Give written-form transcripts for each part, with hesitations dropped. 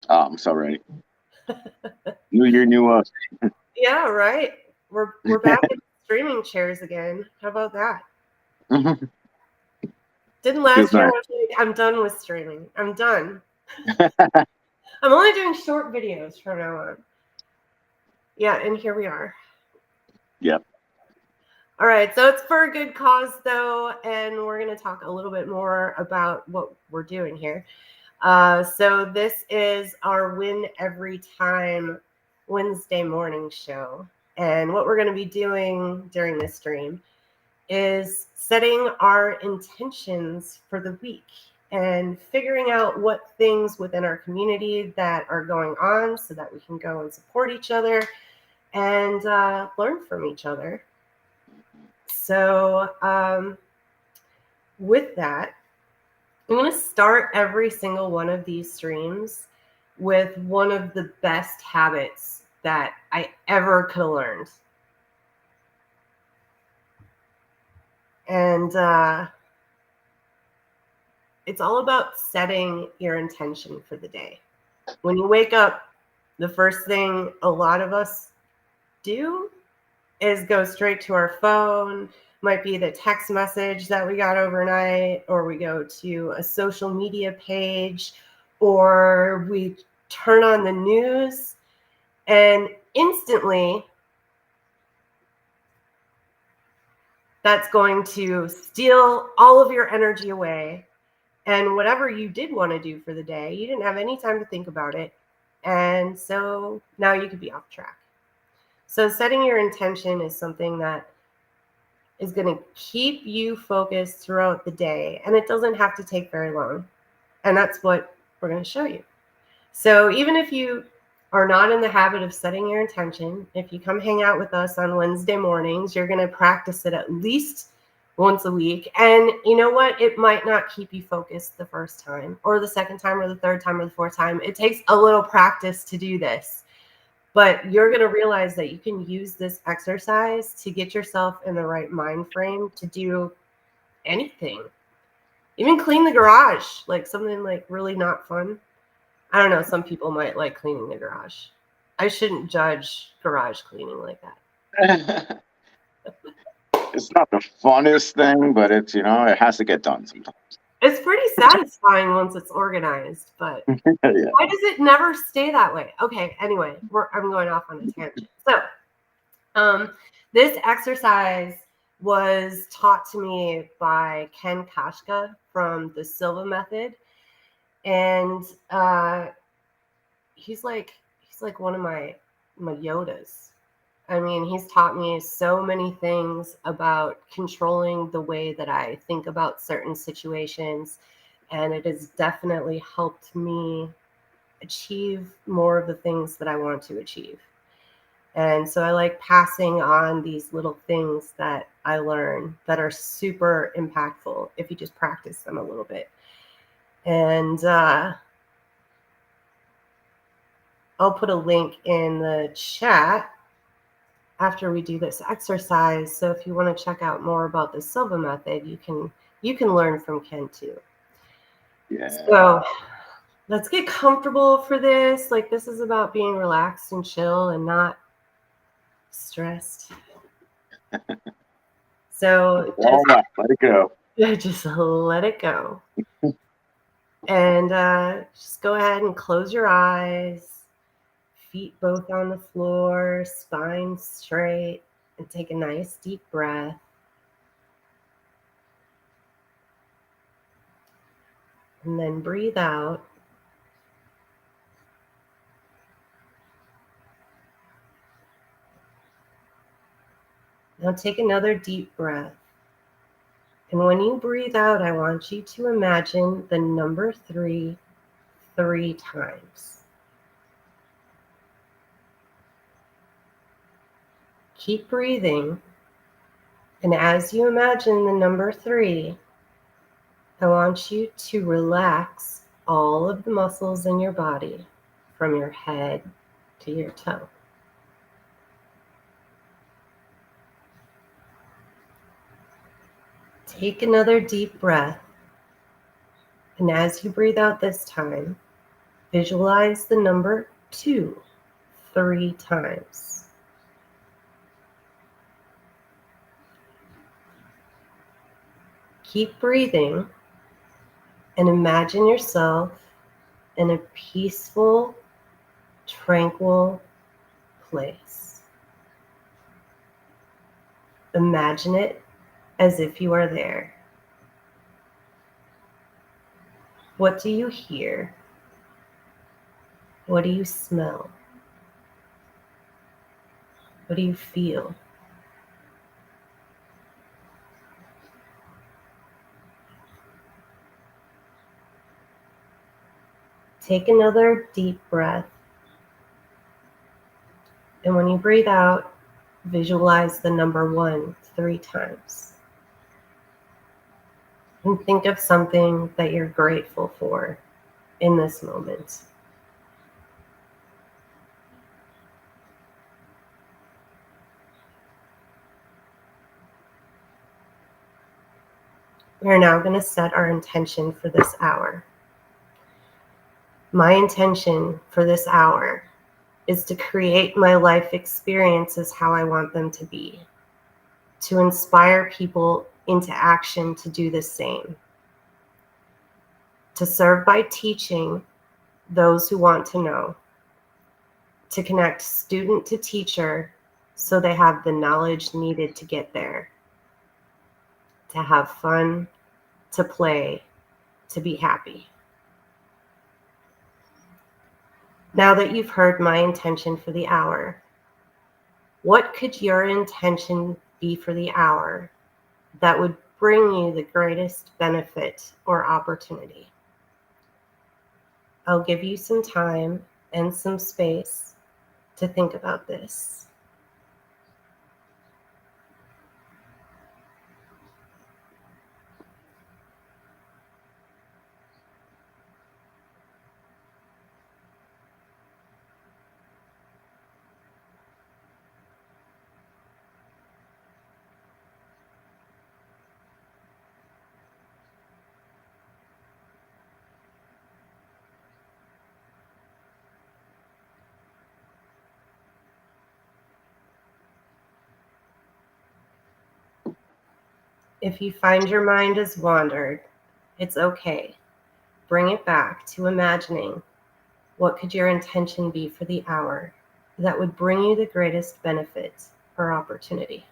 Oh, I'm so ready. New year, new us. Yeah, right. We're back in streaming chairs again. How about that? Didn't Feels last year. nice. I'm done with streaming. I'm done. I'm only doing short videos from now on. Yeah, and here we are. Yep. All right, so it's for a good cause, though, and we're going to talk a little bit more about what we're doing here. So this is our Win Every Time Wednesday morning show, and what we're going to be doing during this stream is setting our intentions for the week and figuring out what things within our community that are going on so that we can go and support each other and learn from each other. So, with that, I'm going to start every single one of these streams with one of the best habits that I ever could have learned. And it's all about setting your intention for the day. When you wake up, the first thing a lot of us do is go straight to our phone. Might be the text message that we got overnight, or we go to a social media page, or we turn on the news, and instantly that's going to steal all of your energy away. And whatever you did want to do for the day, you didn't have any time to think about it. And so now you could be off track. So setting your intention is something that is going to keep you focused throughout the day. And it doesn't have to take very long. And that's what we're going to show you. So even if you are not in the habit of setting your intention, if you come hang out with us on Wednesday mornings, you're going to practice it at least once a week. And you know what? It might not keep you focused the first time or the second time or the third time or the fourth time. It takes a little practice to do this. But you're going to realize that you can use this exercise to get yourself in the right mind frame to do anything. Even clean the garage, like something like really not fun. I don't know. Some people might like cleaning the garage. I shouldn't judge garage cleaning like that. It's not the funnest thing, but it's, it has to get done sometimes. It's pretty satisfying once it's organized, but Yeah. why does it never stay that way? Okay, anyway, I'm going off on a tangent. So, this exercise was taught to me by Ken Kashka from the Silva Method, and he's like one of my Yodas. I mean, he's taught me so many things about controlling the way that I think about certain situations, and it has definitely helped me achieve more of the things that I want to achieve. And so I like passing on these little things that I learn that are super impactful if you just practice them a little bit. And I'll put a link in the chat after we do this exercise. So if you want to check out more about the Silva method, you can learn from Ken too. Yeah. So let's get comfortable for this. Like, this is about being relaxed and chill and not stressed. So All right, let it go. just let it go. And just go ahead and close your eyes, feet both on the floor, spine straight, and take a nice deep breath. And then breathe out. Now take another deep breath. And when you breathe out, I want you to imagine the number 3 times. Keep breathing. And as you imagine the number 3, I want you to relax all of the muscles in your body from your head to your toe. Take another deep breath. And as you breathe out this time, Visualize the number 2 3 times. Keep breathing and imagine yourself in a peaceful, tranquil place. Imagine it as if you are there. What do you hear? What do you smell? What do you feel? Take another deep breath. And when you breathe out, visualize the number 1 3 times. And think of something that you're grateful for in this moment. We're now going to set our intention for this hour. My intention for this hour is to create my life experiences how I want them to be, to inspire people into action to do the same, to serve by teaching those who want to know, to connect student to teacher so they have the knowledge needed to get there, to have fun, to play, to be happy. Now that you've heard my intention for the hour, what could your intention be for the hour that would bring you the greatest benefit or opportunity? I'll give you some time and some space to think about this. If you find your mind has wandered, it's okay. Bring it back to imagining what could your intention be for the hour that would bring you the greatest benefit or opportunity.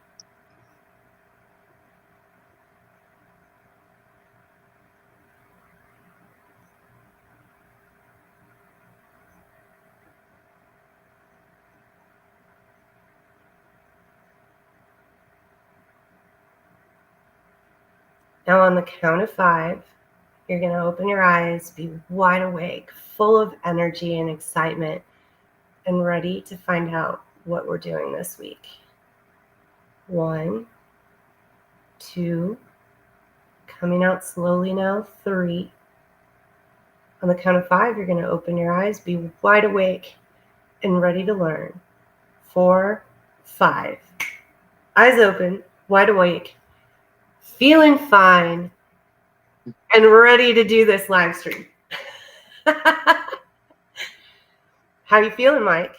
Now on the count of 5, you're going to open your eyes, be wide awake, full of energy and excitement, and ready to find out what we're doing this week. 1, 2, coming out slowly now, 3. On the count of 5, you're going to open your eyes, be wide awake, and ready to learn. 4, 5. Eyes open, wide awake, feeling fine, and ready to do this live stream. How you feeling, Mike?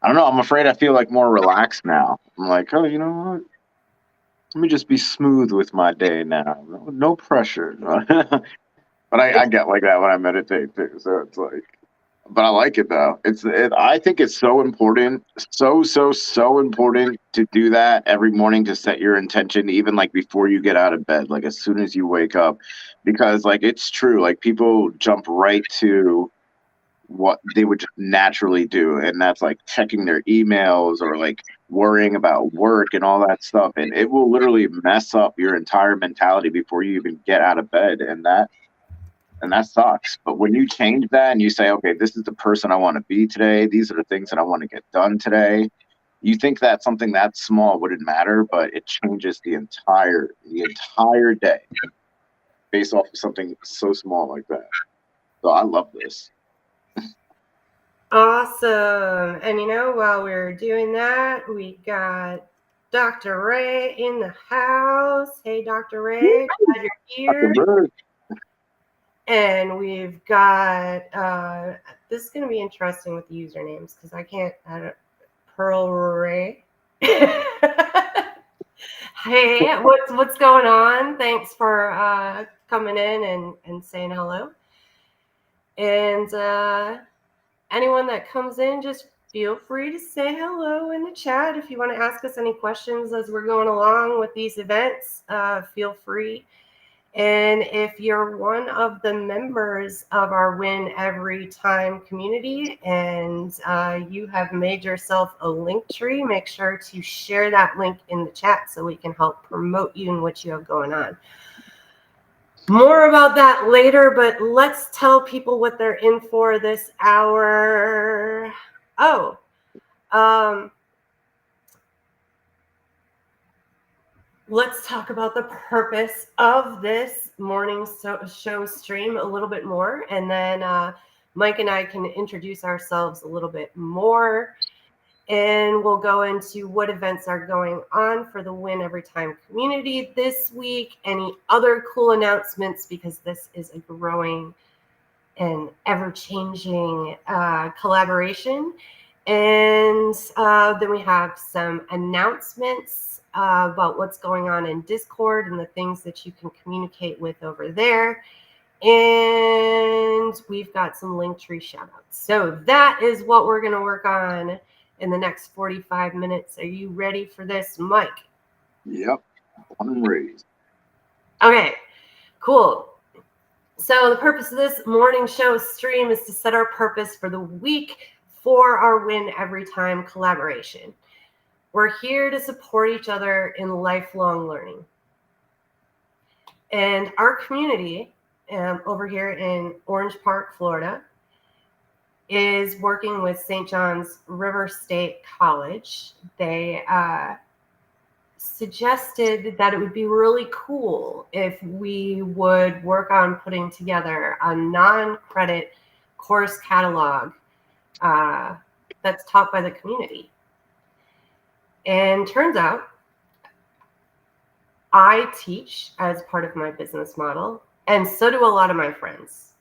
I don't know. I'm afraid I feel like more relaxed now. I'm like, oh, you know what? Let me just be smooth with my day now. No pressure. But I get like that when I meditate too. So it's like, but I like it though. I think it's so important, so important to do that every morning, to set your intention, even like before you get out of bed, like as soon as you wake up, because like it's true, like people jump right to what they would just naturally do, and that's like checking their emails or like worrying about work and all that stuff, and it will literally mess up your entire mentality before you even get out of bed, and that sucks. But when you change that and you say, okay, this is the person I want to be today, these are the things that I want to get done today, you think that something that small wouldn't matter, but it changes the entire day based off of something so small like that. So I love this. Awesome. And while we're doing that, we got Dr. Ray in the house. Hey, Dr. Ray, glad you're here. And we've got, this is going to be interesting with the usernames because I can't, Pearl Ray. Hey, what's going on? Thanks for coming in and saying hello. And anyone that comes in, just feel free to say hello in the chat. If you want to ask us any questions as we're going along with these events, feel free. And if you're one of the members of our Win Every Time community and you have made yourself a link tree, make sure to share that link in the chat so we can help promote you and what you have going on. More about that later, but let's tell people what they're in for this hour. Oh, let's talk about the purpose of this morning show stream a little bit more, and then Mike and I can introduce ourselves a little bit more, and we'll go into what events are going on for the Win Every Time community this week, any other cool announcements, because this is a growing and ever-changing collaboration. And then we have some announcements about what's going on in Discord and the things that you can communicate with over there. And we've got some Linktree shout outs. So that is what we're going to work on in the next 45 minutes. Are you ready for this, Mike? Yep. I'm raised. Okay, cool. So the purpose of this morning show stream is to set our purpose for the week for our Win Every Time collaboration. We're here to support each other in lifelong learning. And our community over here in Orange Park, Florida, is working with St. John's River State College. They suggested that it would be really cool if we would work on putting together a non-credit course catalog that's taught by the community. And turns out I teach as part of my business model, and so do a lot of my friends.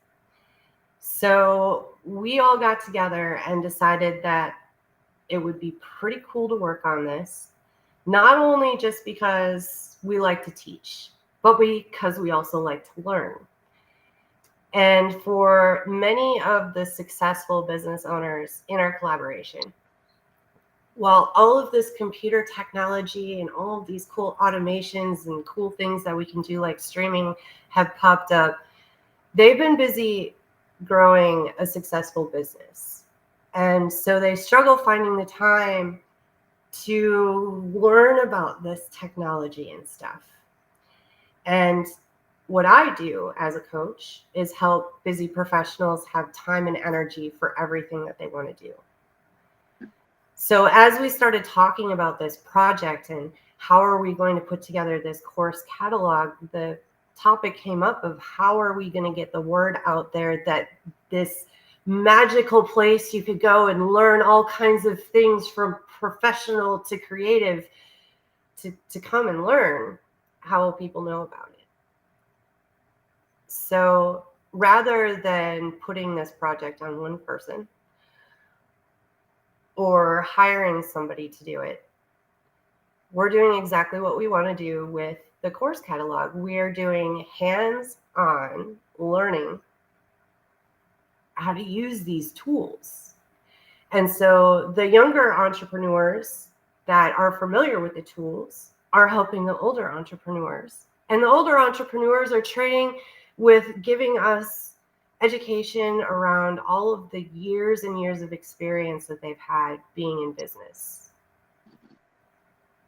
So we all got together and decided that it would be pretty cool to work on this, not only just because we like to teach, but because we also like to learn. And for many of the successful business owners in our collaboration, while all of this computer technology and all of these cool automations and cool things that we can do like streaming have popped up, they've been busy growing a successful business. And so they struggle finding the time to learn about this technology and stuff. And what I do as a coach is help busy professionals have time and energy for everything that they want to do. So as we started talking about this project and how are we going to put together this course catalog, the topic came up of how are we going to get the word out there that this magical place you could go and learn all kinds of things from professional to creative to come and learn. How will people know about it? So rather than putting this project on one person or hiring somebody to do it, we're doing exactly what we want to do with the course catalog. We're doing hands-on learning how to use these tools. And so the younger entrepreneurs that are familiar with the tools are helping the older entrepreneurs. And the older entrepreneurs are trading with giving us education around all of the years and years of experience that they've had being in business.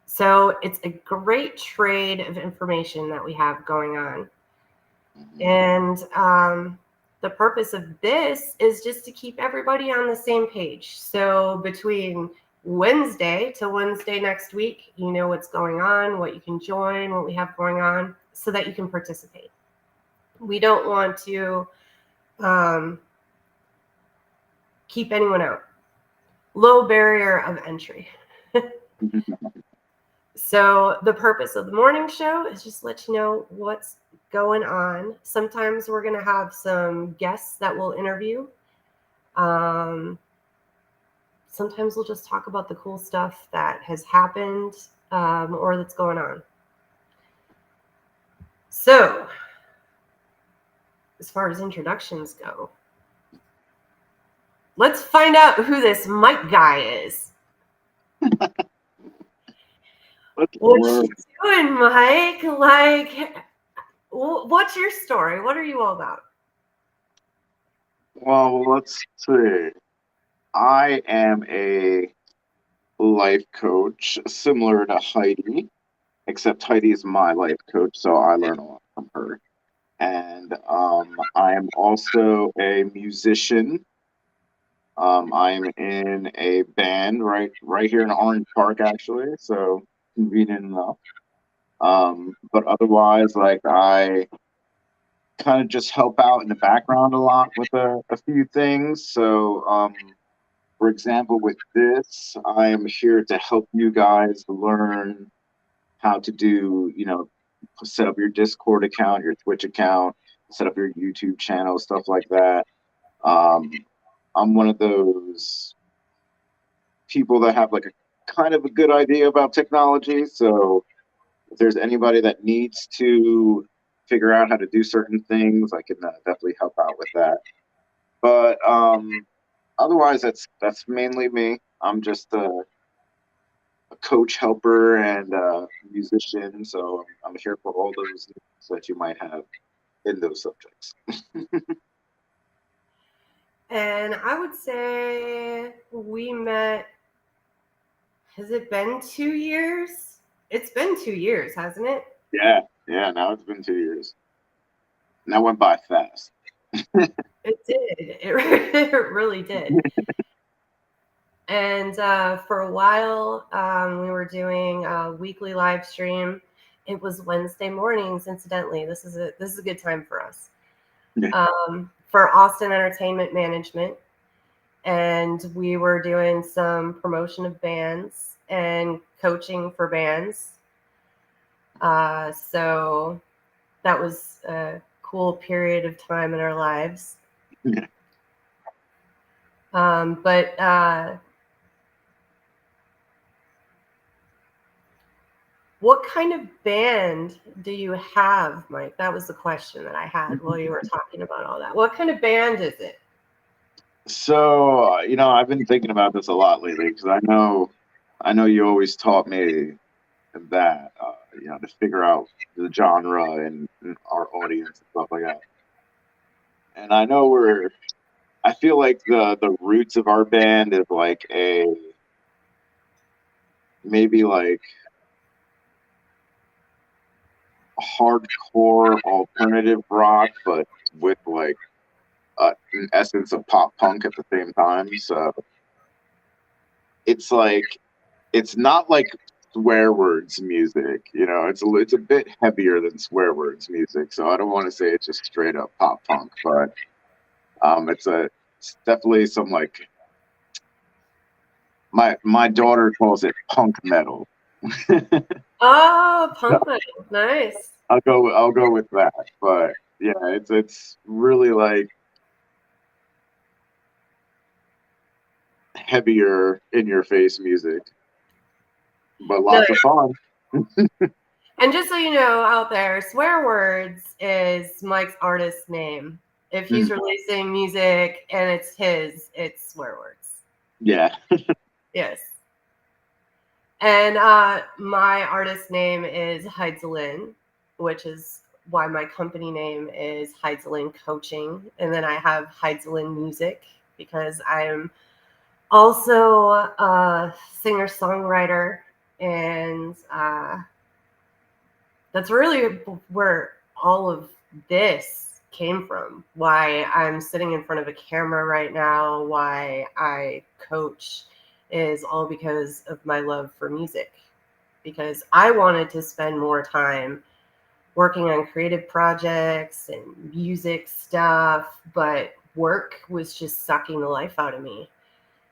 So it's a great trade of information that we have going on. And the purpose of this is just to keep everybody on the same page. So between Wednesday to Wednesday next week, you know what's going on, what you can join, what we have going on, so that you can participate. We don't want to keep anyone out. Low barrier of entry. So the purpose of the morning show is just let you know what's going on. Sometimes we're going to have some guests that we'll interview. Sometimes we'll just talk about the cool stuff that has happened or that's going on. So, as far as introductions go, let's find out who this Mike guy is. What you doing, Mike? Like, what's your story? What are you all about? Well, let's see. I am a life coach similar to Heidi, except Heidi is my life coach, so I learn a lot from her. And I am also a musician. I'm in a band right here in Orange Park, actually, so convenient enough. But otherwise, like, I kind of just help out in the background a lot with a few things. So, for example, with this, I am here to help you guys learn how to do, set up your Discord account, your Twitch account, set up your YouTube channel, stuff like that. I'm one of those people that have like a kind of a good idea about technology. So if there's anybody that needs to figure out how to do certain things, I can definitely help out with that. But otherwise, that's mainly me. I'm just a coach, helper, and musician. So I'm here for all those needs that you might have in those subjects. And I would say we met, has it been 2 years? It's been 2 years, hasn't it? Yeah, now it's been 2 years. And that went by fast. It did. It really did. And for a while, we were doing a weekly live stream. It was Wednesday mornings, incidentally. This is a good time for us. Yeah. For Austin Entertainment Management. And we were doing some promotion of bands and coaching for bands. So that was a cool period of time in our lives. Yeah. But what kind of band do you have, Mike? That was the question that I had while you were talking about all that. What kind of band is it? So, I've been thinking about this a lot lately because I know you always taught me that, to figure out the genre and our audience and stuff like that. And I know I feel like the roots of our band is like maybe like hardcore alternative rock, but with like an essence of pop punk at the same time. So it's like, it's not like swear words music, it's a bit heavier than swear words music. So I don't want to say it's just straight up pop punk, but it's definitely some, like, my daughter calls it punk metal. Oh, punk metal. Nice. I'll go with that. But yeah, it's really like heavier in your face music, but lots of fun. And just so you know out there, Swear Words is Mike's artist name. If he's releasing music and it's his, it's Swear Words. Yeah. Yes. And my artist name is Heidelin, which is why my company name is Heidelin Coaching. And then I have Heidelin Music because I'm also a singer-songwriter. And that's really where all of this came from. Why I'm sitting in front of a camera right now, why I coach, is all because of my love for music. Because I wanted to spend more time working on creative projects and music stuff, but work was just sucking the life out of me.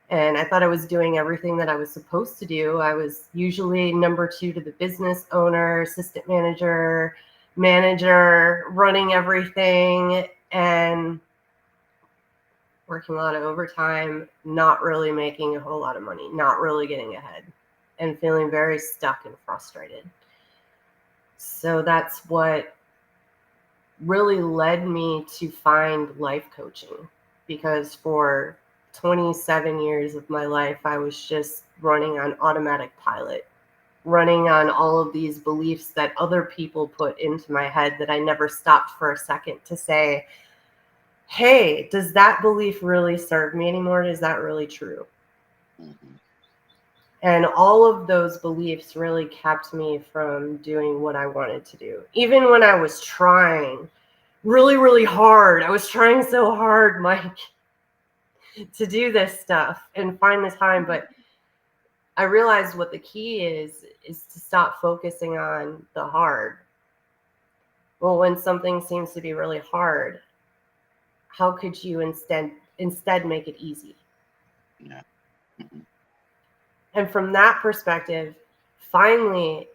And I thought I was doing everything that I was supposed to do. I was usually number 2 to the business owner, assistant manager, manager, running everything, and working a lot of overtime, not really making a whole lot of money, not really getting ahead, and feeling very stuck and frustrated. So that's what really led me to find life coaching, because for 27 years of my life, I was just running on automatic pilot, running on all of these beliefs that other people put into my head that I never stopped for a second to say, hey, does that belief really serve me anymore? Is that really true? Mm-hmm. And all of those beliefs really kept me from doing what I wanted to do. Even when I was trying really, really hard. I was trying so hard, Mike, to do this stuff and find the time. But I realized what the key is to stop focusing on the hard. Well, when something seems to be really hard, how could you instead make it easy? Yeah. Mm-hmm. And from that perspective, finally,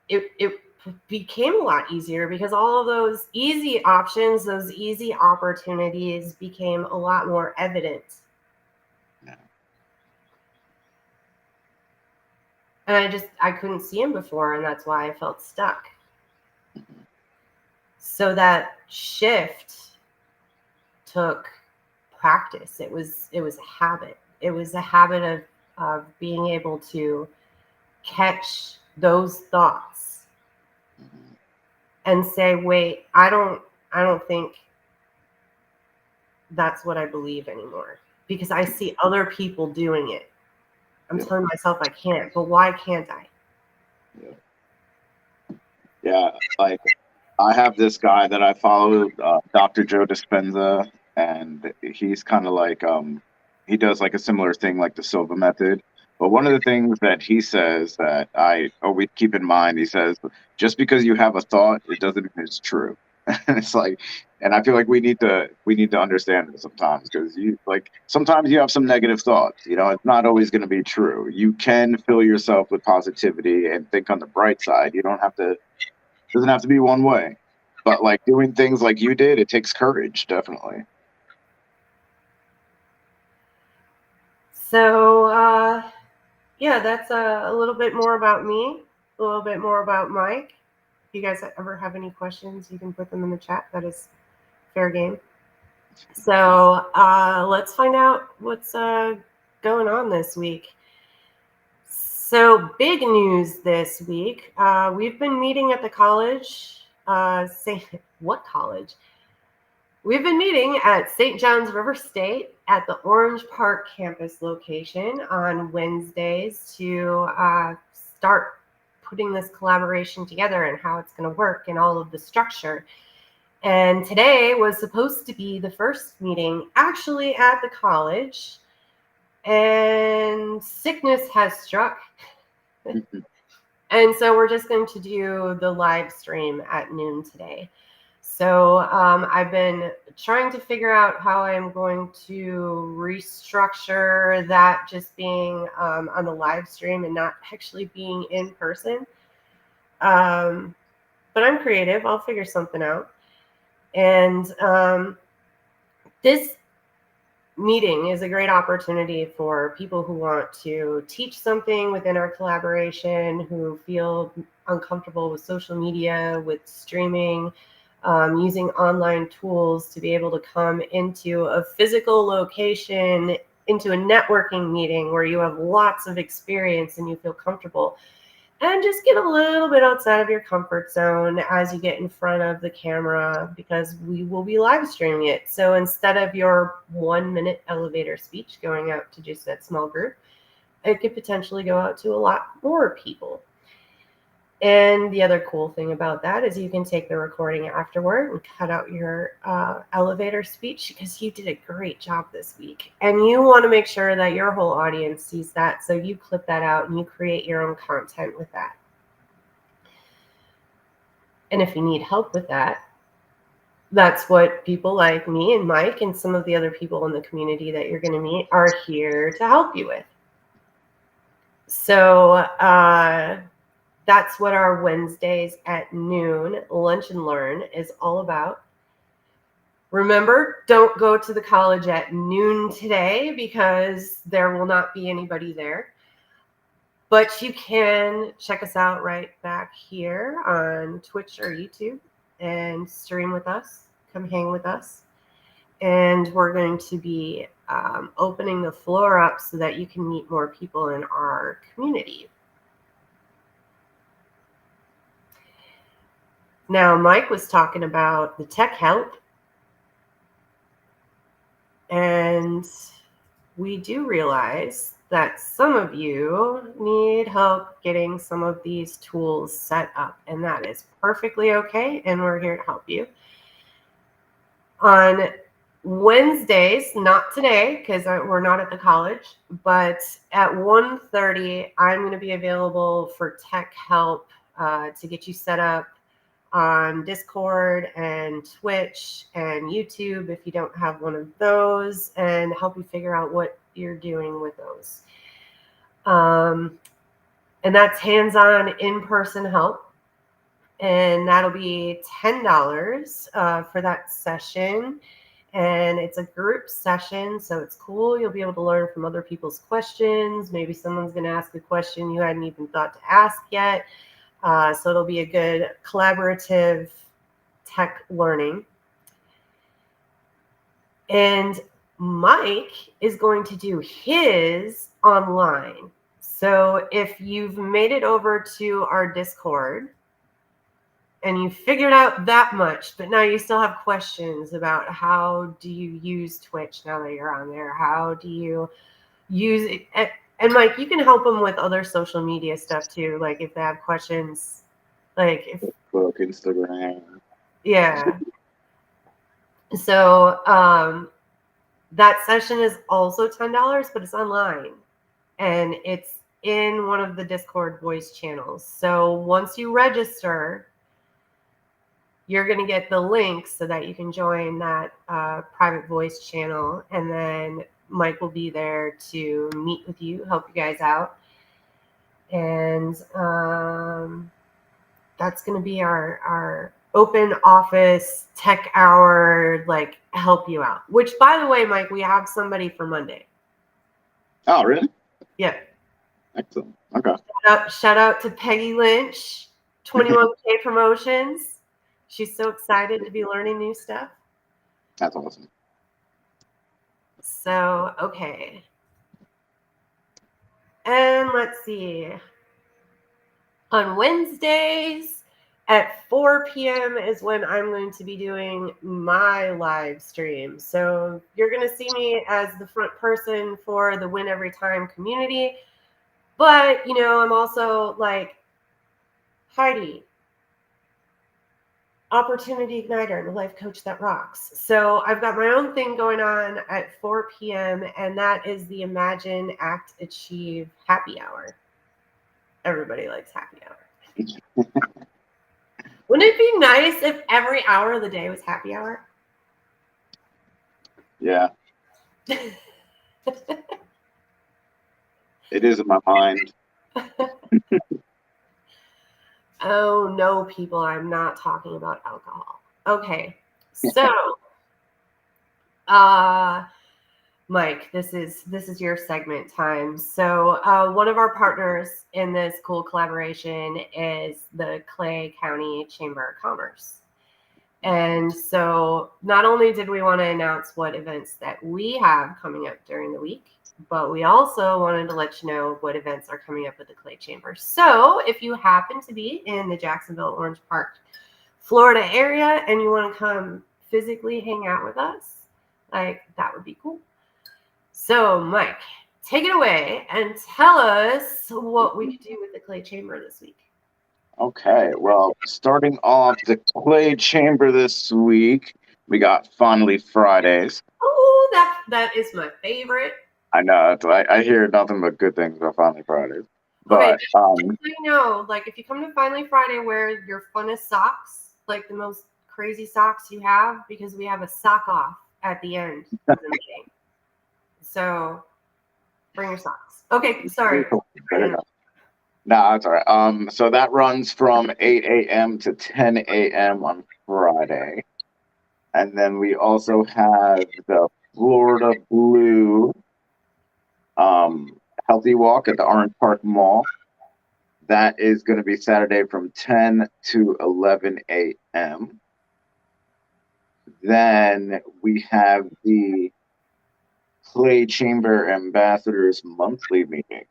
it became a lot easier, because all of those easy options, those easy opportunities became a lot more evident. Yeah. And I couldn't see him before, and that's why I felt stuck. Mm-hmm. So that shift took practice. It was a habit. It was a habit of being able to catch those thoughts Mm-hmm. and say, wait, I don't think that's what I believe anymore, because I see other people doing it. I'm telling myself I can't, but why can't I? Yeah, like I have this guy that I follow, Dr. Joe Dispenza, and he's kind of like he does like a similar thing like the Silva method. But one of the things that he says that I always keep in mind, he says, just because you have a thought, it doesn't mean it's true. And it's like, and I feel like we need to understand it sometimes, because you like sometimes you have some negative thoughts. It's not always going to be true. You can fill yourself with positivity and think on the bright side. You don't have to. Doesn't have to be one way. But like doing things like you did, it takes courage, definitely. So yeah, that's a little bit more about me, a little bit more about Mike. If you guys ever have any questions, you can put them in the chat. That is fair game. So let's find out what's going on this week. So big news this week. We've been meeting at the college. What college? We've been meeting at St. John's River State at the Orange Park campus location on Wednesdays to start putting this collaboration together and how it's going to work and all of the structure. And today was supposed to be the first meeting actually at the college, and sickness has struck. And so we're just going to do the live stream at noon today. So I've been trying to figure out how I'm going to restructure that, just being on the live stream and not actually being in person. But I'm creative. I'll figure something out. And this meeting is a great opportunity for people who want to teach something within our collaboration, who feel uncomfortable with social media, with streaming, using online tools to be able to come into a physical location, into a networking meeting where you have lots of experience and you feel comfortable, and just get a little bit outside of your comfort zone as you get in front of the camera, because we will be live streaming it. So instead of your 1-minute elevator speech going out to just that small group, it could potentially go out to a lot more people. And the other cool thing about that is you can take the recording afterward and cut out your elevator speech, because you did a great job this week. And you want to make sure that your whole audience sees that. So you clip that out and you create your own content with that. And if you need help with that, that's what people like me and Mike and some of the other people in the community that you're going to meet are here to help you with. So that's what our Wednesdays at noon lunch and learn is all about. Remember, don't go to the college at noon today because there will not be anybody there. But you can check us out right back here on Twitch or YouTube and stream with us. Come hang with us. And we're going to be opening the floor up so that you can meet more people in our community. Now, Mike was talking about the tech help. And we do realize that some of you need help getting some of these tools set up, and that is perfectly okay, and we're here to help you. On Wednesdays, not today because we're not at the college, but at 1:30, I'm going to be available for tech help to get you set up on Discord and Twitch and YouTube if you don't have one of those, and help you figure out what you're doing with those. And that's hands-on in-person help. And that'll be $10 for that session. And it's a group session, so it's cool. You'll be able to learn from other people's questions. Maybe someone's going to ask a question you hadn't even thought to ask yet. So it'll be a good collaborative tech learning. And Mike is going to do his online. So if you've made it over to our Discord and you figured out that much, but now you still have questions about how do you use Twitch now that you're on there? How do you use it? And Mike, you can help them with other social media stuff too. Like if they have questions, like if Facebook, Instagram. Yeah. So that session is also $10, but it's online and it's in one of the Discord voice channels. So once you register, you're going to get the link so that you can join that private voice channel, and then Mike will be there to meet with you, help you guys out. And that's going to be our open office tech hour, like help you out. Which, by the way, Mike, we have somebody for Monday. Oh, really? Yeah. Excellent. Okay. Shout out to Peggy Lynch, 21K Promotions. She's so excited to be learning new stuff. That's awesome. So, okay. And let's see. On Wednesdays at 4 p.m. is when I'm going to be doing my live stream. So you're going to see me as the front person for the Win Every Time community. But, you know, I'm also like Heidi, Opportunity Igniter, and the life coach that rocks. So I've got my own thing going on at 4 p.m. and that is the Imagine, Act, Achieve happy hour. Everybody likes happy hour. Wouldn't it be nice if every hour of the day was happy hour? Yeah. It is in my mind. Oh, no, people, I'm not talking about alcohol. Okay, so, Mike, this is your segment time. So one of our partners in this cool collaboration is the Clay County Chamber of Commerce. And so not only did we want to announce what events that we have coming up during the week, but we also wanted to let you know what events are coming up with the Clay Chamber. So if you happen to be in the Jacksonville, Orange Park, Florida area and you want to come physically hang out with us, like that would be cool. So Mike, take it away and tell us what we could do with the Clay Chamber this week. Okay, well, starting off the Clay Chamber this week, we got Fondly Fridays. Oh, that is my favorite. I know. I hear nothing but good things about Fondly Fridays. But okay, you know, like if you come to Fondly Friday, wear your funnest socks, like the most crazy socks you have, because we have a sock off at the end of the meeting. So bring your socks. Okay, sorry. No, that's all right. So that runs from 8 a.m. to 10 a.m. on Friday. And then we also have the Florida Blue Healthy Walk at the Orange Park Mall. That is going to be Saturday from 10 to 11 a.m. Then we have the Clay Chamber Ambassadors monthly meeting.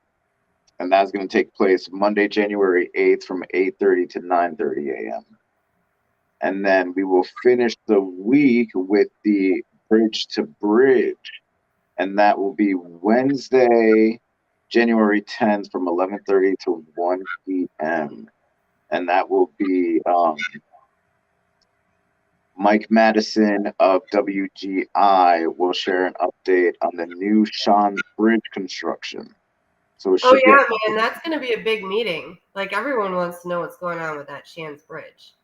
And that's going to take place Monday, January 8th from 8:30 to 9:30 a.m. And then we will finish the week with the Bridge to Bridge. And that will be Wednesday, January 10th from 11:30 to 1 p.m. And that will be Mike Madison of WGI will share an update on the new Sean's Bridge construction. So Oh yeah, man, that's going to be a big meeting. Like everyone wants to know what's going on with that Shands Bridge.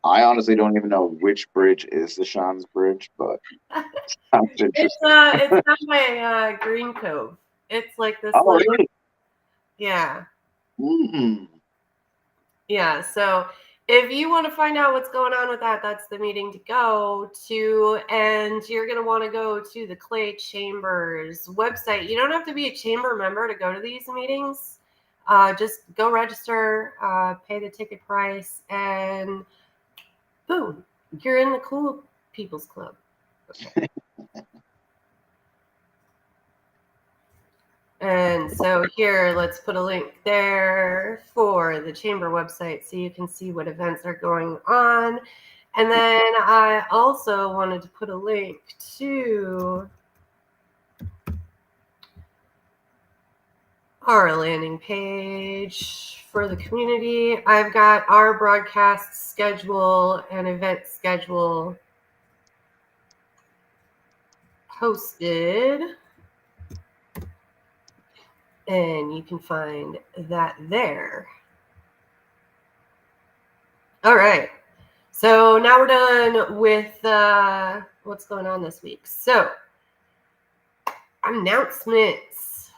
I honestly don't even know which bridge is the Sean's Bridge, but it's down by Green Cove. It's like this. Oh, really? Yeah. Mm-hmm. Yeah. So if you want to find out what's going on with that, that's the meeting to go to. And you're going to want to go to the Clay Chambers website. You don't have to be a chamber member to go to these meetings. Just go register, pay the ticket price, and boom, you're in the cool people's club. Okay. And so here, let's put a link there for the chamber website so you can see what events are going on. And then I also wanted to put a link to our landing page for the community. I've got our broadcast schedule and event schedule posted. And you can find that there. All right. So now we're done with what's going on this week. So announcements.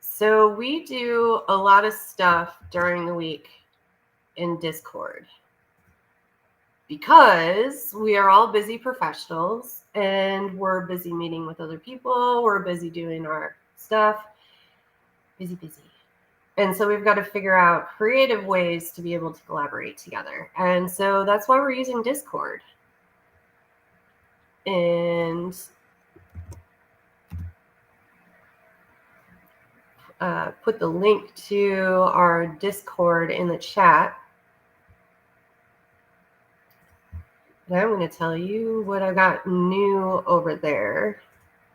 So we do a lot of stuff during the week in Discord because we are all busy professionals and we're busy meeting with other people. We're busy doing our stuff. Busy. And so we've got to figure out creative ways to be able to collaborate together. And so that's why we're using Discord. And put the link to our Discord in the chat. And I'm going to tell you what I got new over there.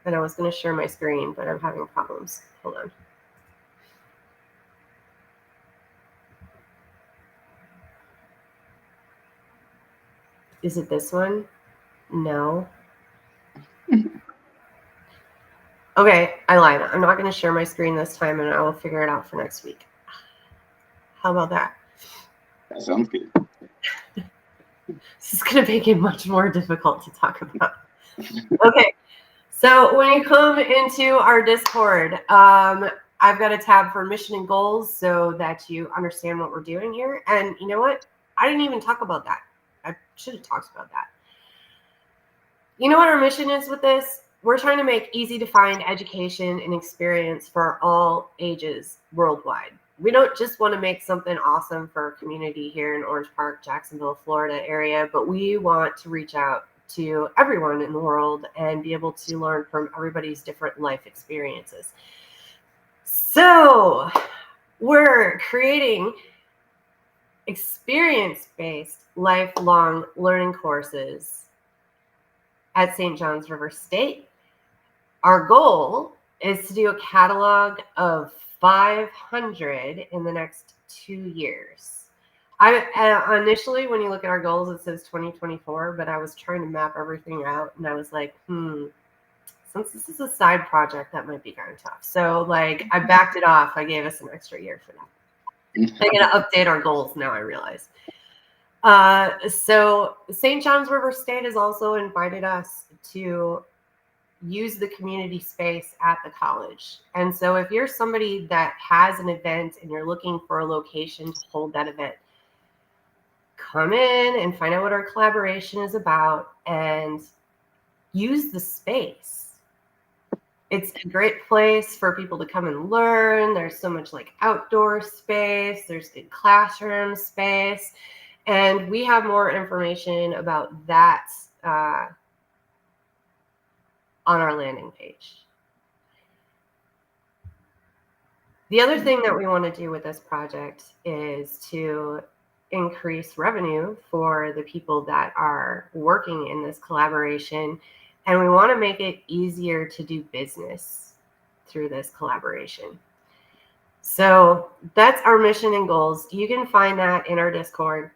And I was going to share my screen, but I'm having problems. Hold on. Is it this one? No. Okay, I lied. I'm not going to share my screen this time, and I will figure it out for next week. How about that? That sounds good. This is going to make it much more difficult to talk about. Okay, so when you come into our Discord, I've got a tab for mission and goals so that you understand what we're doing here. And you know what? I didn't even talk about that. I should have talked about that. You know what our mission is with this? We're trying to make easy to find education and experience for all ages worldwide. We don't just want to make something awesome for our community here in Orange Park, Jacksonville, Florida area, but we want to reach out to everyone in the world and be able to learn from everybody's different life experiences. So we're creating experience-based lifelong learning courses at St. John's River State. Our goal is to do a catalog of 500 in the next 2 years. I initially, when you look at our goals, it says 2024, but I was trying to map everything out, and I was like, since this is a side project, that might be kind of tough. So, like, I backed it off. I gave us an extra year for that. I gotta update our goals now, I realize. So St. John's River State has also invited us to use the community space at the college. And so if you're somebody that has an event and you're looking for a location to hold that event, come in and find out what our collaboration is about and use the space. It's a great place for people to come and learn. There's so much like outdoor space, there's good classroom space, and we have more information about that on our landing page. The other thing that we want to do with this project is to increase revenue for the people that are working in this collaboration, and we want to make it easier to do business through this collaboration. So that's our mission and goals. You can find that in our Discord.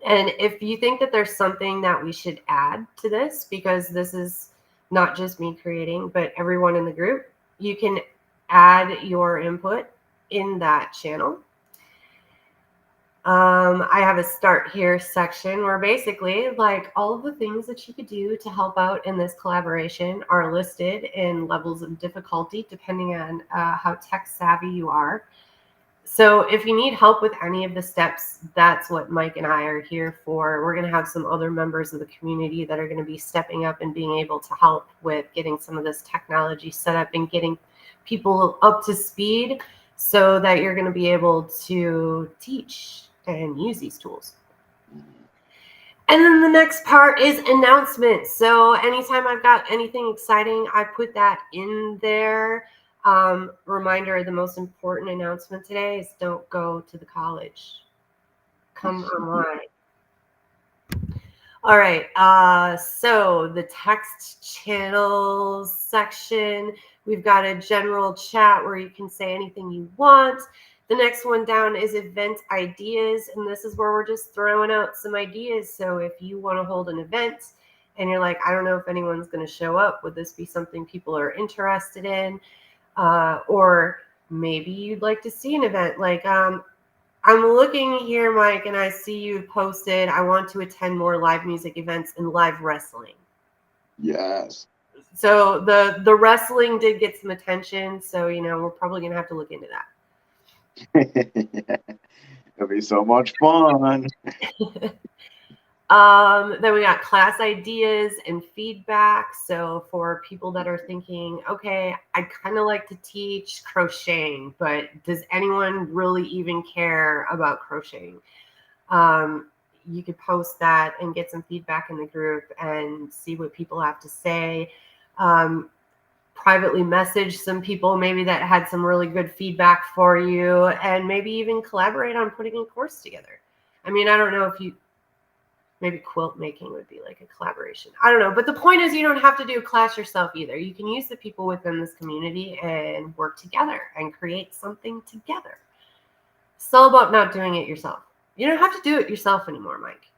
And if you think that there's something that we should add to this, because this is not just me creating, but everyone in the group, you can add your input in that channel. I have a start here section where basically like all of the things that you could do to help out in this collaboration are listed in levels of difficulty depending on how tech savvy you are. So if you need help with any of the steps, that's what Mike and I are here for. We're going to have some other members of the community that are going to be stepping up and being able to help with getting some of this technology set up and getting people up to speed so that you're going to be able to teach and use these tools. And then the next part is announcements. So anytime I've got anything exciting, I put that in there. Reminder, the most important announcement today is don't go to the college. Come online. All right. So the text channels section, we've got a general chat where you can say anything you want. The next one down is event ideas. And this is where we're just throwing out some ideas. So if you want to hold an event and you're like, I don't know if anyone's going to show up, would this be something people are interested in? Or maybe you'd like to see an event like, I'm looking here, Mike, and I see you posted, I want to attend more live music events and live wrestling. Yes. So the wrestling did get some attention. So, we're probably going to have to look into that. It'll be so much fun. Then we got class ideas and feedback. So for people that are thinking, okay, I kind of like to teach crocheting, but does anyone really even care about crocheting? You could post that and get some feedback in the group and see what people have to say. Privately message some people maybe that had some really good feedback for you, and maybe even collaborate on putting a course together. I mean, I don't know if maybe quilt making would be like a collaboration. I don't know. But the point is you don't have to do a class yourself either. You can use the people within this community and work together and create something together. It's all about not doing it yourself. You don't have to do it yourself anymore, Mike.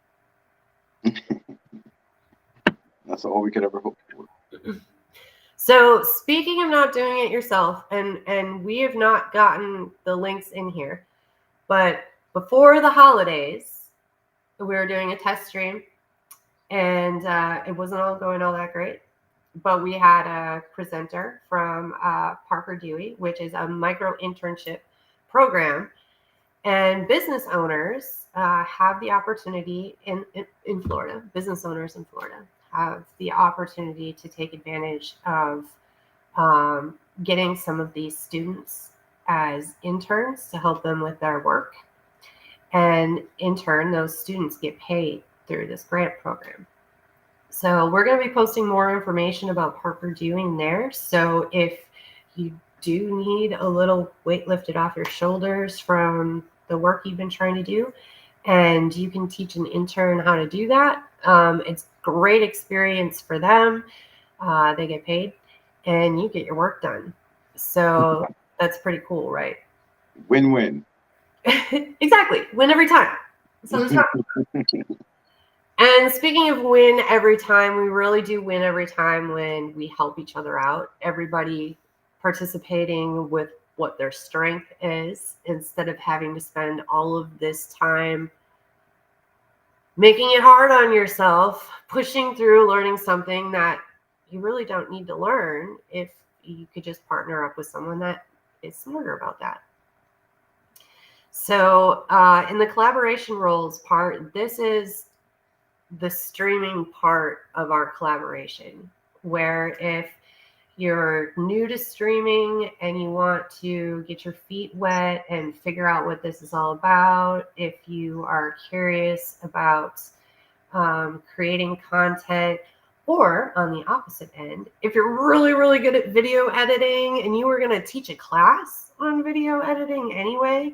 That's all we could ever hope for. So speaking of not doing it yourself, and we have not gotten the links in here, but before the holidays, we were doing a test stream, and it wasn't all going all that great. But we had a presenter from Parker Dewey, which is a micro internship program, and business owners have the opportunity in Florida. Business owners in Florida have the opportunity to take advantage of getting some of these students as interns to help them with their work. And in turn, those students get paid through this grant program. So we're going to be posting more information about Parker doing there. So if you do need a little weight lifted off your shoulders from the work you've been trying to do, and you can teach an intern how to do that, it's great experience for them. They get paid and you get your work done. So that's pretty cool, right? Win-win. Exactly. Win every time. And speaking of win every time, we really do win every time when we help each other out. Everybody participating with what their strength is, instead of having to spend all of this time making it hard on yourself, pushing through, learning something that you really don't need to learn if you could just partner up with someone that is smarter about that. So in the collaboration roles part, this is the streaming part of our collaboration, where if you're new to streaming and you want to get your feet wet and figure out what this is all about, if you are curious about creating content, or on the opposite end, if you're really, really good at video editing and you were going to teach a class on video editing anyway,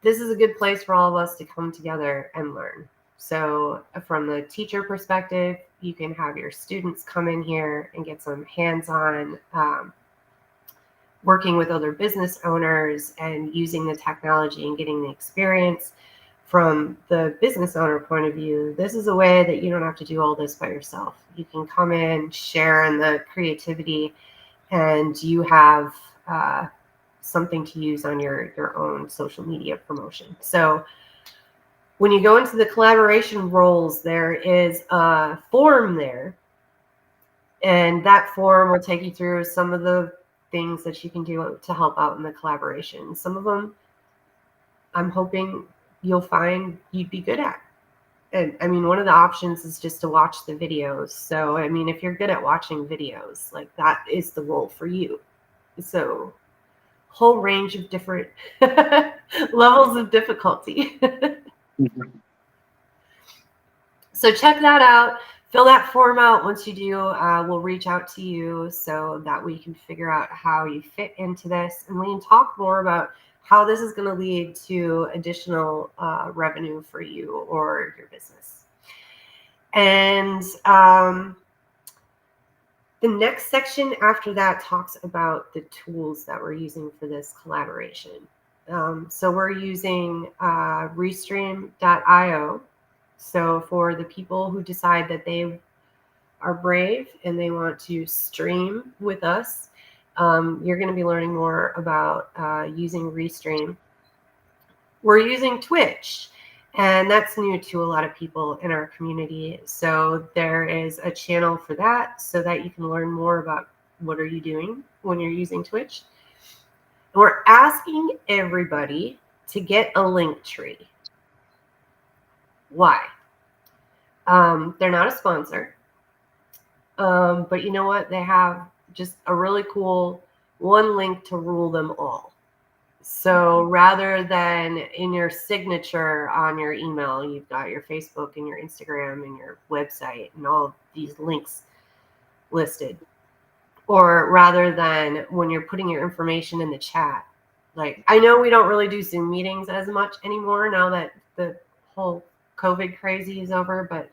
this is a good place for all of us to come together and learn. So from the teacher perspective, you can have your students come in here and get some hands-on working with other business owners and using the technology and getting the experience. From the business owner point of view, this is a way that you don't have to do all this by yourself. You can come in, share in the creativity, and you have something to use on your own social media promotion. So when you go into the collaboration roles, there is a form there. And that form will take you through some of the things that you can do to help out in the collaboration. Some of them, I'm hoping you'll find you'd be good at. And I mean, one of the options is just to watch the videos. So, I mean, if you're good at watching videos, like that is the role for you. So, whole range of different levels of difficulty. So check that out. Fill that form out. Once you do, we'll reach out to you so that we can figure out how you fit into this. And we can talk more about how this is going to lead to additional revenue for you or your business. And the next section after that talks about the tools that we're using for this collaboration. So we're using Restream.io. So for the people who decide that they are brave and they want to stream with us, you're going to be learning more about using Restream. We're using Twitch, and that's new to a lot of people in our community. So there is a channel for that so that you can learn more about what are you doing when you're using Twitch. And we're asking everybody to get a Linktree. Why? They're not a sponsor, but you know what? They have just a really cool one link to rule them all. So rather than in your signature on your email, you've got your Facebook and your Instagram and your website and all of these links listed. Or rather than when you're putting your information in the chat. Like, I know we don't really do Zoom meetings as much anymore now that the whole COVID crazy is over, but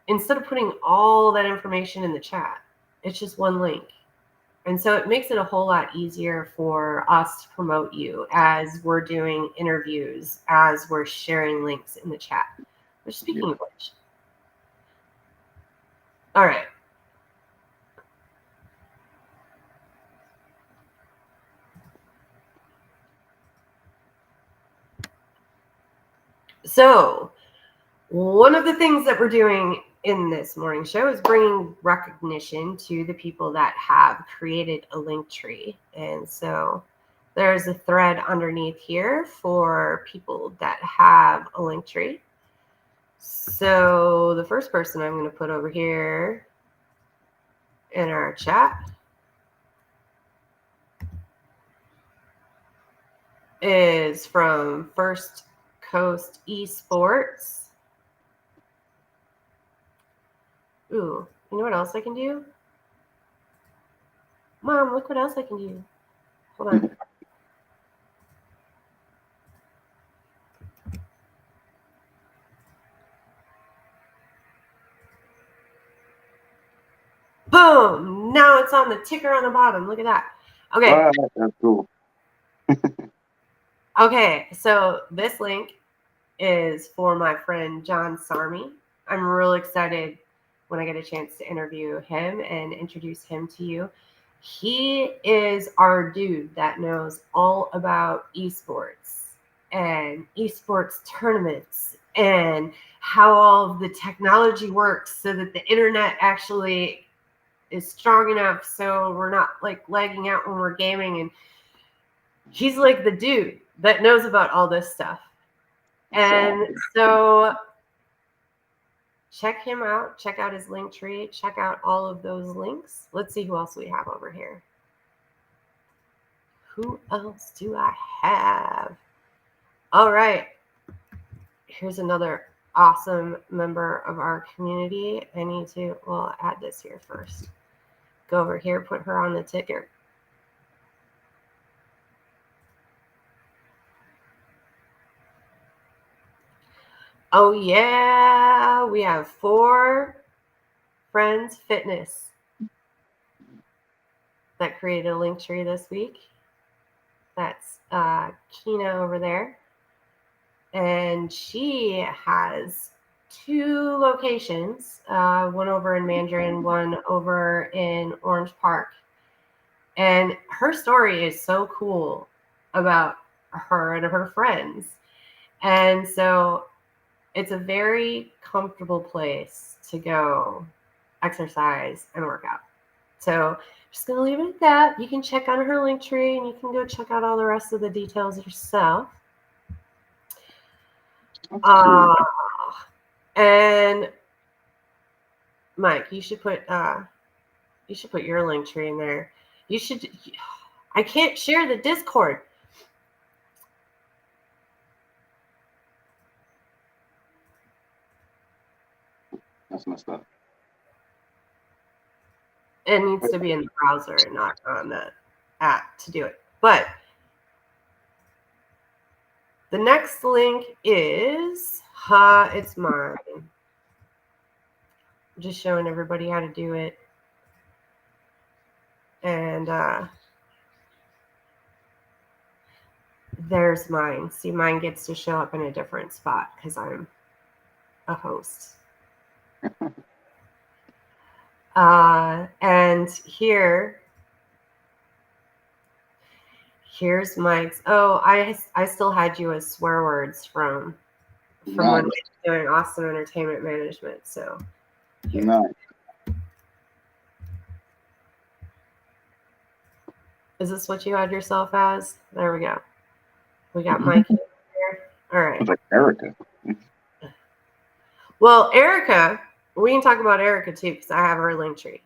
instead of putting all that information in the chat, it's just one link. And so it makes it a whole lot easier for us to promote you as we're doing interviews, as we're sharing links in the chat. We're speaking of which. All right. So one of the things that we're doing in this morning show is bringing recognition to the people that have created a Linktree. And so there's a thread underneath here for people that have a Linktree. So the first person I'm going to put over here in our chat is from First Coast Esports. Ooh, you know what else I can do? Mom, look what else I can do. Hold on. Boom! Now it's on the ticker on the bottom. Look at that. Okay. Wow, that's cool. Okay, so this link is for my friend John Sarmi. I'm really excited when I get a chance to interview him and introduce him to you. He is our dude that knows all about esports and esports tournaments and how all of the technology works so that the internet actually is strong enough so we're not like lagging out when we're gaming. And he's like the dude that knows about all this stuff. And so check him out. Check out his link tree. Check out all of those links. Let's see who else we have over here. Who else do I have? All right. Here's another awesome member of our community. I need to, well, add this here first. Go over here, put her on the ticker. Oh, yeah. We have 4 Friends Fitness that created a link tree this week. That's Kina over there. And she has 2 locations, one over in Mandarin, one over in Orange Park. And her story is so cool about her and her friends. And so it's a very comfortable place to go exercise and work out. So just going to leave it at that. You can check out her link tree and you can go check out all the rest of the details yourself. And Mike, you should put your link tree in there. You should. I can't share the Discord. That's messed up. It needs to be in the browser and not on the app to do it. But the next link is, it's mine. I'm just showing everybody how to do it. And there's mine. See, mine gets to show up in a different spot because I'm a host. And here's Mike's. Oh, I still had you as swear words from when we were doing Awesome Entertainment Management. So nice. Is this what you had yourself as? There we go. We got Mike here. All right. It's like Erica. Well, Erica, we can talk about Erica too because I have her link tree.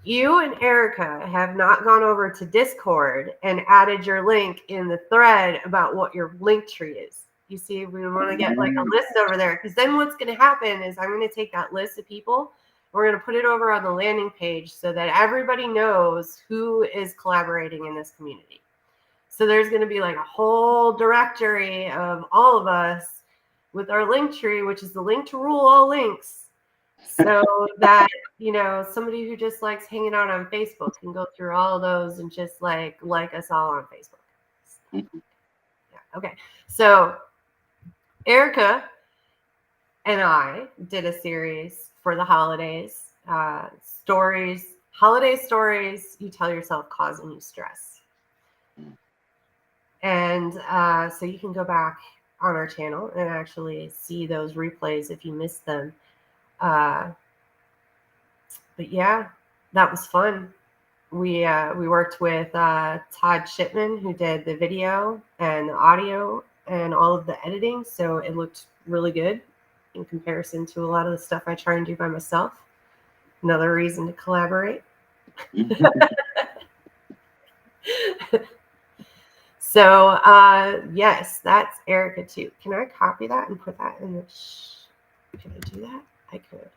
You and Erica have not gone over to Discord and added your link in the thread about what your link tree is. You see, we want to get like a list over there because then what's going to happen is I'm going to take that list of people. We're going to put it over on the landing page so that everybody knows who is collaborating in this community. So there's going to be like a whole directory of all of us with our link tree, which is the link to rule all links. So that, somebody who just likes hanging out on Facebook can go through all of those and just like us all on Facebook. Yeah, okay. So Erica and I did a series for the holidays, holiday stories you tell yourself causing you stress. And so you can go back on our channel and actually see those replays if you missed them. But yeah, that was fun. We worked with Todd Shipman, who did the video and the audio and all of the editing. So it looked really good in comparison to a lot of the stuff I try and do by myself. Another reason to collaborate. So yes, that's Erica too. Can I copy that and put that in the can I do that? I could.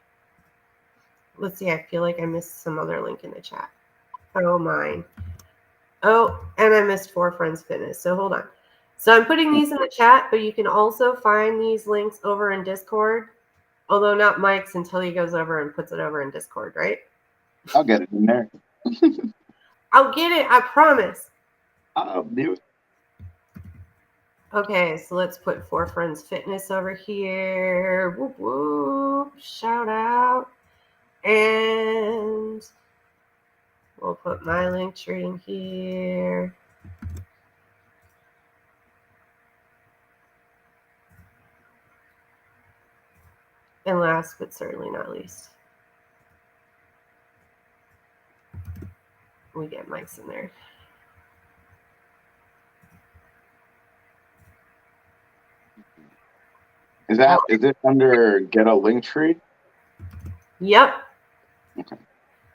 Let's see, I feel like I missed some other link in the chat. Oh, mine. Oh, and I missed 4 Friends Fitness. So hold on. So I'm putting these in the chat, but you can also find these links over in Discord. Although not Mike's until he goes over and puts it over in Discord, right? I'll get it in there. I'll get it. I promise. I'll do it. Okay, so let's put 4 Friends Fitness over here. Whoop, whoop. Shout out. And we'll put my link tree in here. And last but certainly not least, we get mics in there. Is it under get a link tree? Yep. Okay.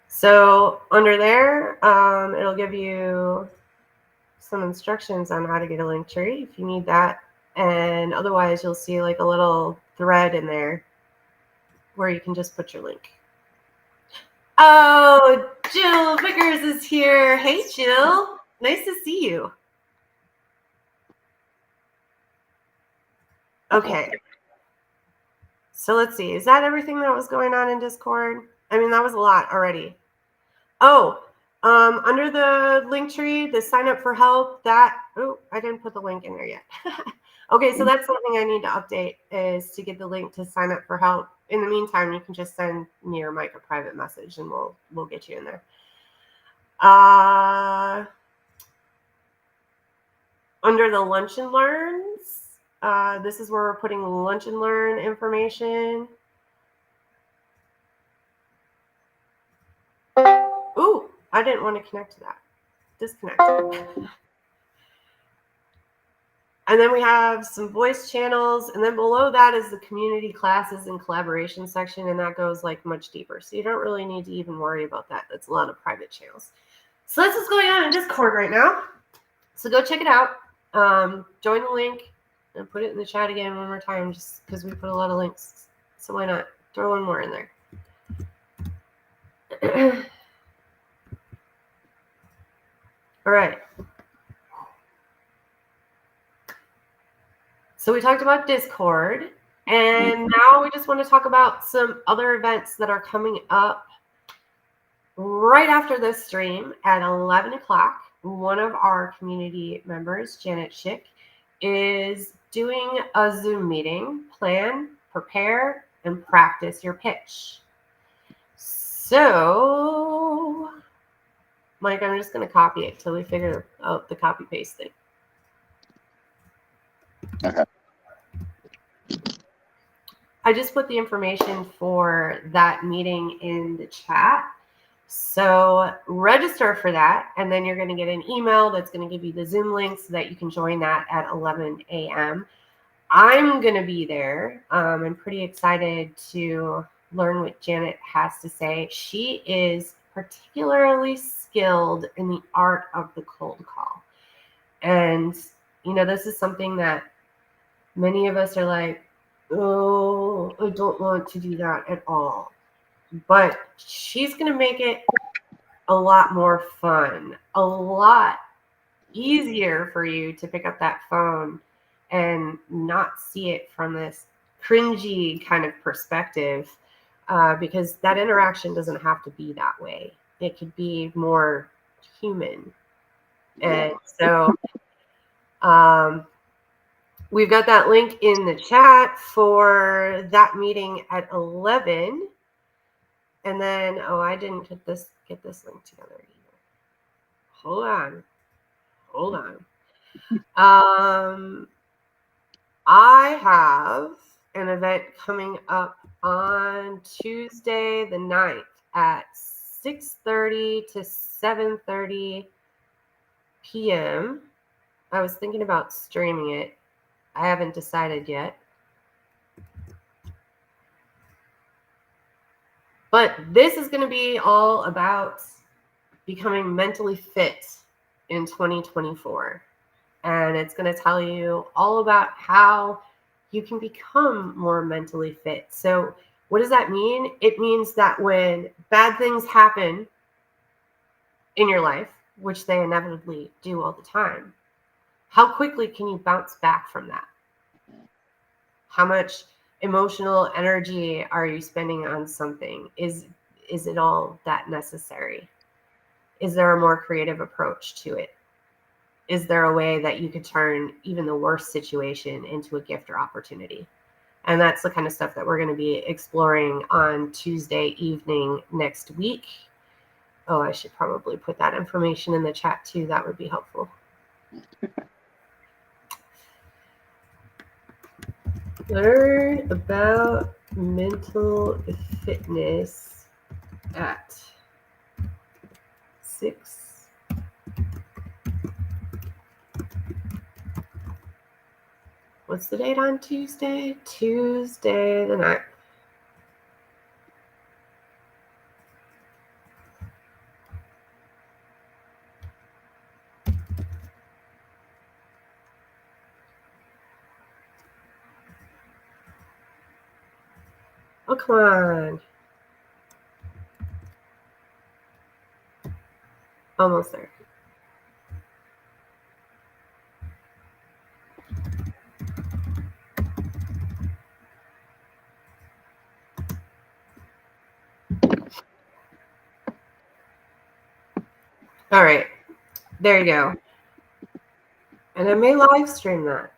So under there, it'll give you some instructions on how to get a link tree if you need that. And otherwise, you'll see like a little thread in there where you can just put your link. Oh, Jill Vickers is here. Hey, Jill. Nice to see you. Okay. So let's see. Is that everything that was going on in Discord? I mean, that was a lot already. Oh, under the link tree, the sign up for help, I didn't put the link in there yet. Okay, so that's something I need to update, is to get the link to sign up for help. In the meantime, you can just send me or Mike a private message and we'll get you in there. Under the Lunch and Learns, this is where we're putting Lunch and Learn information. Ooh, I didn't want to connect to that. Disconnect. And then we have some voice channels. And then below that is the community classes and collaboration section. And that goes like much deeper. So you don't really need to even worry about that. That's a lot of private channels. So that's what's going on in Discord right now. So go check it out. Join the link and put it in the chat again one more time, just because we put a lot of links. So why not throw one more in there? All right. So we talked about Discord, and now we just want to talk about some other events that are coming up right after this stream at 11 o'clock. One of our community members, Janet Schick, is doing a Zoom meeting. Plan, prepare, and practice your pitch. So, Mike, I'm just going to copy it till we figure out the copy paste thing. Okay. I just put the information for that meeting in the chat. So register for that, and then you're going to get an email that's going to give you the Zoom link so that you can join that at 11 a.m. I'm going to be there. I'm pretty excited to learn what Janet has to say. She is particularly skilled in the art of the cold call. And, you know, this is something that many of us are like, oh, I don't want to do that at all. But she's going to make it a lot more fun, a lot easier for you to pick up that phone and not see it from this cringy kind of perspective, because that interaction doesn't have to be that way. It could be more human. And so we've got that link in the chat for that meeting at 11. And then, I didn't get this link together either. Hold on. I have an event coming up on Tuesday the 9th at 6:30 to 7:30 p.m. I was thinking about streaming it. I haven't decided yet. But this is going to be all about becoming mentally fit in 2024. And it's going to tell you all about how you can become more mentally fit. So what does that mean? It means that when bad things happen in your life, which they inevitably do all the time, how quickly can you bounce back from that? How much emotional energy are you spending on something? Is it all that necessary? Is there a more creative approach to it? Is there a way that you could turn even the worst situation into a gift or opportunity? And that's the kind of stuff that we're going to be exploring on Tuesday evening next week. Oh, I should probably put that information in the chat too. That would be helpful. Learn about mental fitness at 6. What's the date on Tuesday? Tuesday the 9th. Oh, come on. Almost there. All right. There you go. And I may live stream that.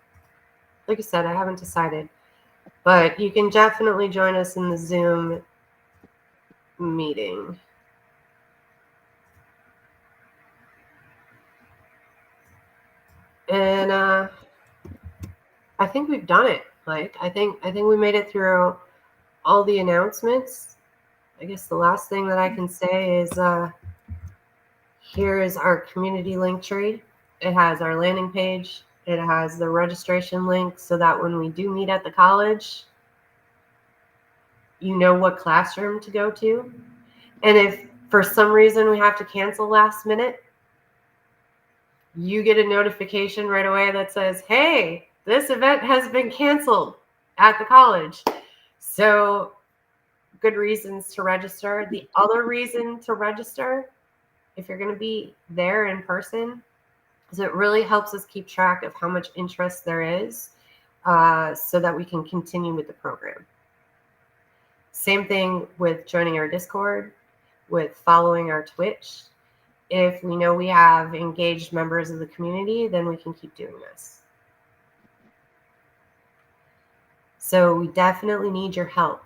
Like I said, I haven't decided. But you can definitely join us in the Zoom meeting. And I think we've done it. Like I think we made it through all the announcements. I guess the last thing that I can say is here is our community link tree. It has our landing page. It has the registration link so that when we do meet at the college, you know what classroom to go to. And if for some reason we have to cancel last minute, you get a notification right away that says, hey, this event has been canceled at the college. So good reasons to register. The other reason to register, if you're going to be there in person, is it really helps us keep track of how much interest there is so that we can continue with the program. Same thing with joining our Discord, with following our Twitch. If we know we have engaged members of the community, then we can keep doing this. So we definitely need your help.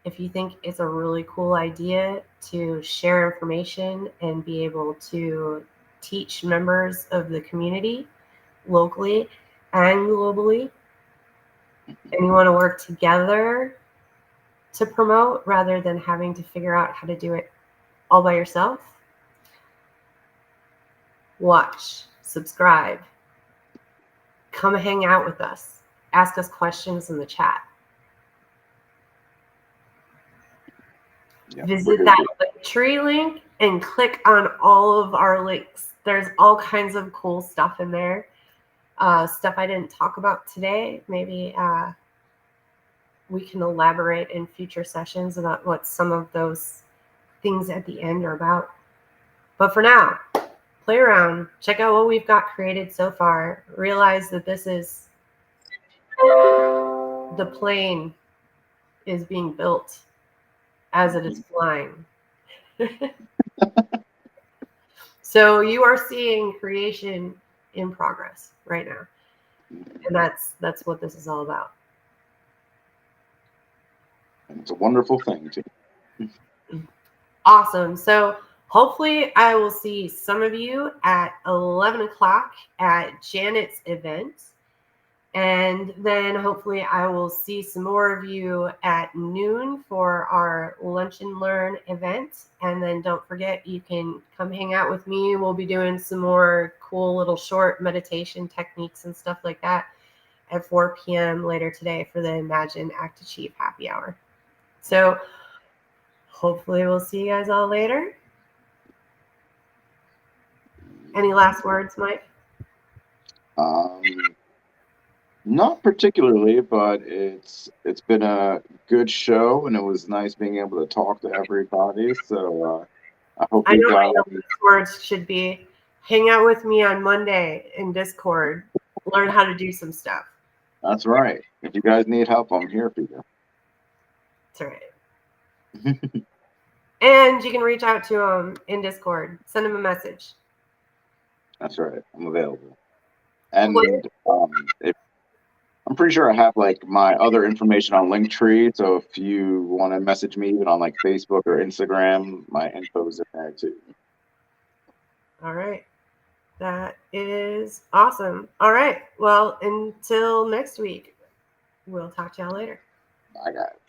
If you think it's a really cool idea to share information and be able to teach members of the community locally and globally, and you want to work together to promote rather than having to figure out how to do it all by yourself, watch, subscribe, come hang out with us, ask us questions in the chat. Visit that tree link and click on all of our links. There's all kinds of cool stuff in there. Stuff I didn't talk about today. Maybe we can elaborate in future sessions about what some of those things at the end are about. But for now, play around, check out what we've got created so far. Realize that this is the plane is being built as it is flying. So you are seeing creation in progress right now. And that's what this is all about. It's a wonderful thing too. Awesome. So hopefully I will see some of you at 11 o'clock at Janet's event. And then hopefully I will see some more of you at noon for our Lunch and Learn event. And then don't forget, you can come hang out with me. We'll be doing some more cool little short meditation techniques and stuff like that at 4 p.m. later today for the Imagine, Act, Achieve happy hour. So hopefully we'll see you guys all later. Any last words, Mike? Not particularly, but it's been a good show, and it was nice being able to talk to everybody. So I hope you got. My words should be: hang out with me on Monday in Discord. Learn how to do some stuff. That's right. If you guys need help, I'm here for you. That's right. And you can reach out to them in Discord. Send them a message. That's right. I'm available. And I'm pretty sure I have like my other information on Linktree. So if you want to message me even on like Facebook or Instagram, my info is in there too. All right. That is awesome. All right. Well, until next week, we'll talk to y'all later. Bye, guys.